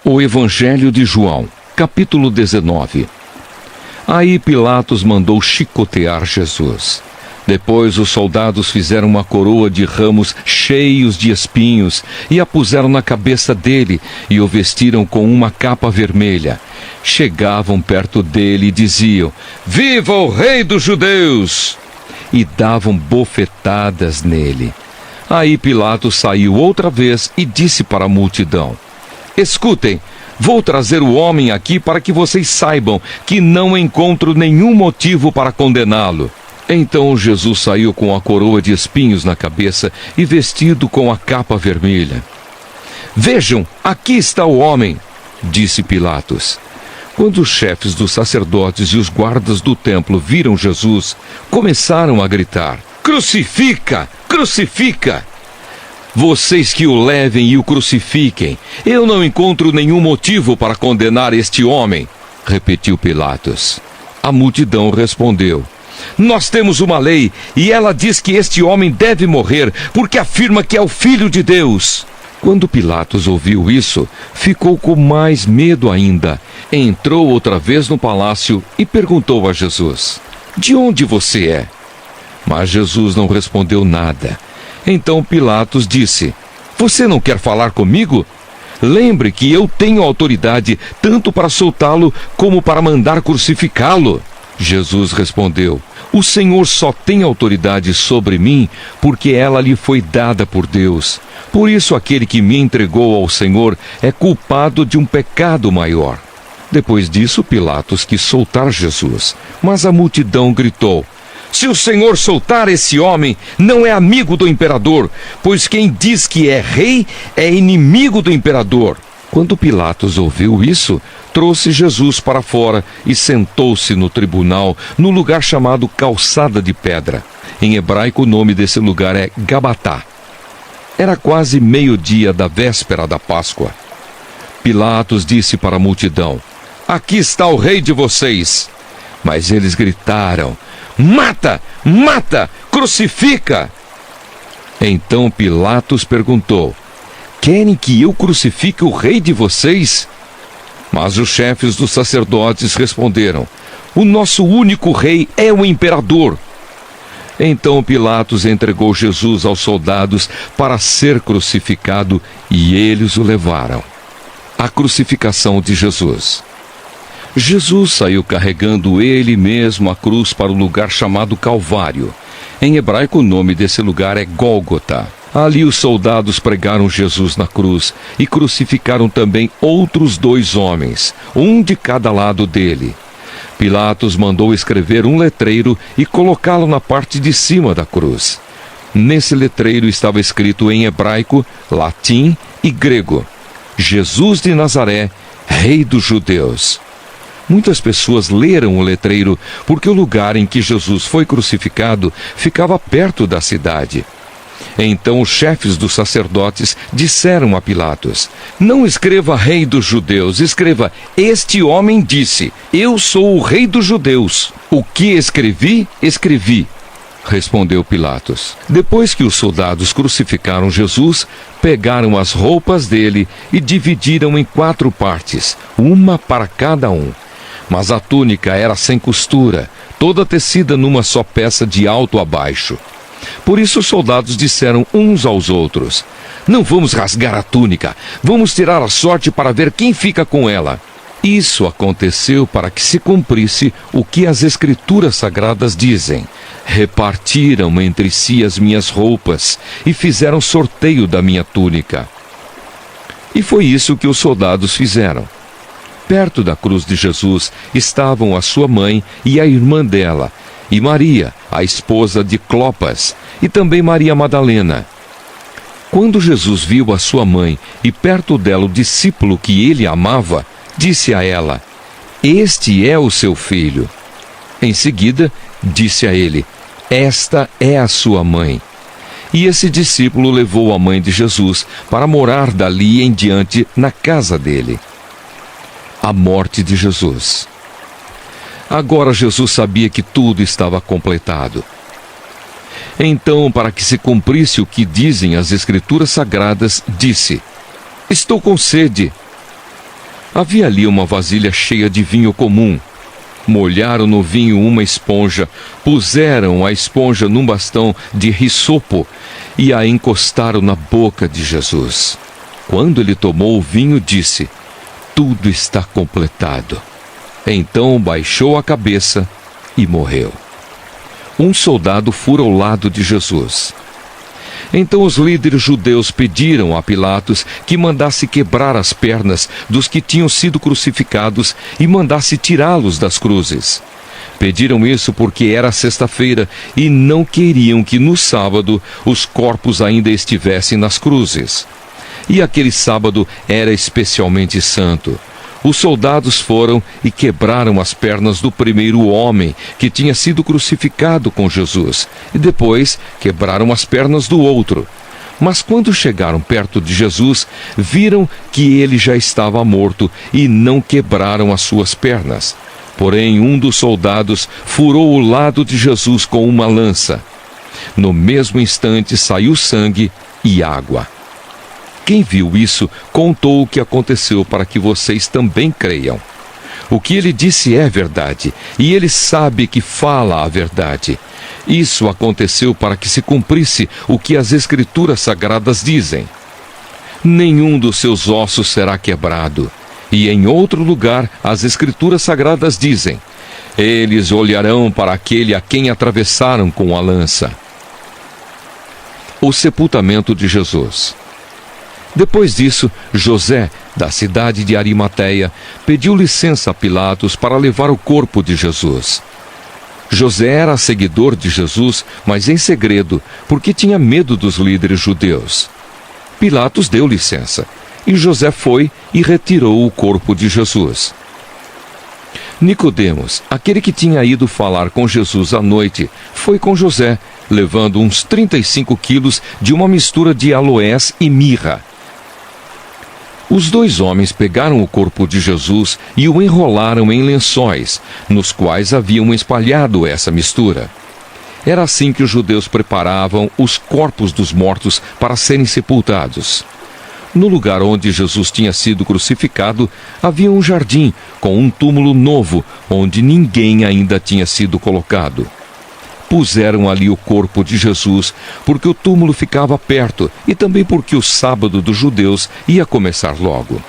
O Evangelho de João, capítulo 19. Aí Pilatos mandou chicotear Jesus. Depois os soldados fizeram uma coroa de ramos cheios de espinhos e a puseram na cabeça dele e o vestiram com uma capa vermelha. Chegavam perto dele e diziam: "Viva o Rei dos Judeus!" E davam bofetadas nele. Aí Pilatos saiu outra vez e disse para a multidão: "Escutem, vou trazer o homem aqui para que vocês saibam que não encontro nenhum motivo para condená-lo." Então Jesus saiu com a coroa de espinhos na cabeça e vestido com a capa vermelha. "Vejam, aqui está o homem", disse Pilatos. Quando os chefes dos sacerdotes e os guardas do templo viram Jesus, começaram a gritar: "Crucifica! Crucifica! Vocês que o levem e o crucifiquem. Eu não encontro nenhum motivo para condenar este homem", repetiu Pilatos. A multidão respondeu: "Nós temos uma lei e ela diz que este homem deve morrer porque afirma que é o Filho de Deus." Quando Pilatos ouviu isso, ficou com mais medo ainda. Entrou outra vez no palácio e perguntou a Jesus: "De onde você é?" Mas Jesus não respondeu nada. Então Pilatos disse: "Você não quer falar comigo? Lembre que eu tenho autoridade tanto para soltá-lo como para mandar crucificá-lo." Jesus respondeu: "O Senhor só tem autoridade sobre mim porque ela lhe foi dada por Deus. Por isso aquele que me entregou ao Senhor é culpado de um pecado maior." Depois disso, Pilatos quis soltar Jesus, mas a multidão gritou: "Se o Senhor soltar esse homem, não é amigo do imperador, pois quem diz que é rei é inimigo do imperador." Quando Pilatos ouviu isso, trouxe Jesus para fora e sentou-se no tribunal, no lugar chamado Calçada de Pedra. Em hebraico, o nome desse lugar é Gabatá. Era quase meio-dia da véspera da Páscoa. Pilatos disse para a multidão: "Aqui está o rei de vocês." Mas eles gritaram: "Mata! Mata! Crucifica!" Então Pilatos perguntou: "Querem que eu crucifique o rei de vocês?" Mas os chefes dos sacerdotes responderam: "O nosso único rei é o imperador." Então Pilatos entregou Jesus aos soldados para ser crucificado e eles o levaram. A crucificação de Jesus. Jesus saiu carregando ele mesmo a cruz para o lugar chamado Calvário. Em hebraico, o nome desse lugar é Gólgota. Ali os soldados pregaram Jesus na cruz e crucificaram também outros 2 homens, um de cada lado dele. Pilatos mandou escrever um letreiro e colocá-lo na parte de cima da cruz. Nesse letreiro estava escrito em hebraico, latim e grego: "Jesus de Nazaré, Rei dos Judeus." Muitas pessoas leram o letreiro porque o lugar em que Jesus foi crucificado ficava perto da cidade. Então os chefes dos sacerdotes disseram a Pilatos: "Não escreva Rei dos Judeus, escreva: Este homem disse, eu sou o Rei dos Judeus. O que escrevi, escrevi." Respondeu Pilatos. Depois que os soldados crucificaram Jesus, pegaram as roupas dele e dividiram em 4 partes, uma para cada um. Mas a túnica era sem costura, toda tecida numa só peça de alto a baixo. Por isso os soldados disseram uns aos outros: "Não vamos rasgar a túnica, vamos tirar a sorte para ver quem fica com ela." Isso aconteceu para que se cumprisse o que as Escrituras Sagradas dizem: "Repartiram entre si as minhas roupas e fizeram sorteio da minha túnica." E foi isso que os soldados fizeram. Perto da cruz de Jesus estavam a sua mãe e a irmã dela, e Maria, a esposa de Clopas, e também Maria Madalena. Quando Jesus viu a sua mãe e perto dela o discípulo que ele amava, disse a ela: "Este é o seu filho." Em seguida, disse a ele: "Esta é a sua mãe." E esse discípulo levou a mãe de Jesus para morar dali em diante na casa dele. A morte de Jesus. Agora Jesus sabia que tudo estava completado. Então, para que se cumprisse o que dizem as Escrituras Sagradas, disse: "Estou com sede." Havia ali uma vasilha cheia de vinho comum. Molharam no vinho uma esponja, puseram a esponja num bastão de hisopo e a encostaram na boca de Jesus. Quando ele tomou o vinho, disse: "Tudo está completado." Então baixou a cabeça e morreu. Um soldado fura ao lado de Jesus. Então os líderes judeus pediram a Pilatos que mandasse quebrar as pernas dos que tinham sido crucificados e mandasse tirá-los das cruzes. Pediram isso porque era sexta-feira e não queriam que no sábado os corpos ainda estivessem nas cruzes. E aquele sábado era especialmente santo. Os soldados foram e quebraram as pernas do primeiro homem que tinha sido crucificado com Jesus, e depois quebraram as pernas do outro. Mas quando chegaram perto de Jesus, viram que ele já estava morto e não quebraram as suas pernas. Porém, um dos soldados furou o lado de Jesus com uma lança. No mesmo instante saiu sangue e água. Quem viu isso contou o que aconteceu para que vocês também creiam. O que ele disse é verdade, e ele sabe que fala a verdade. Isso aconteceu para que se cumprisse o que as Escrituras Sagradas dizem: "Nenhum dos seus ossos será quebrado." E em outro lugar, as Escrituras Sagradas dizem: "Eles olharão para aquele a quem atravessaram com a lança." O sepultamento de Jesus. Depois disso, José, da cidade de Arimateia, pediu licença a Pilatos para levar o corpo de Jesus. José era seguidor de Jesus, mas em segredo, porque tinha medo dos líderes judeus. Pilatos deu licença, e José foi e retirou o corpo de Jesus. Nicodemos, aquele que tinha ido falar com Jesus à noite, foi com José, levando uns 35 quilos de uma mistura de aloés e mirra. Os dois homens pegaram o corpo de Jesus e o enrolaram em lençóis, nos quais haviam espalhado essa mistura. Era assim que os judeus preparavam os corpos dos mortos para serem sepultados. No lugar onde Jesus tinha sido crucificado, havia um jardim com um túmulo novo, onde ninguém ainda tinha sido colocado. Puseram ali o corpo de Jesus, porque o túmulo ficava perto e também porque o sábado dos judeus ia começar logo.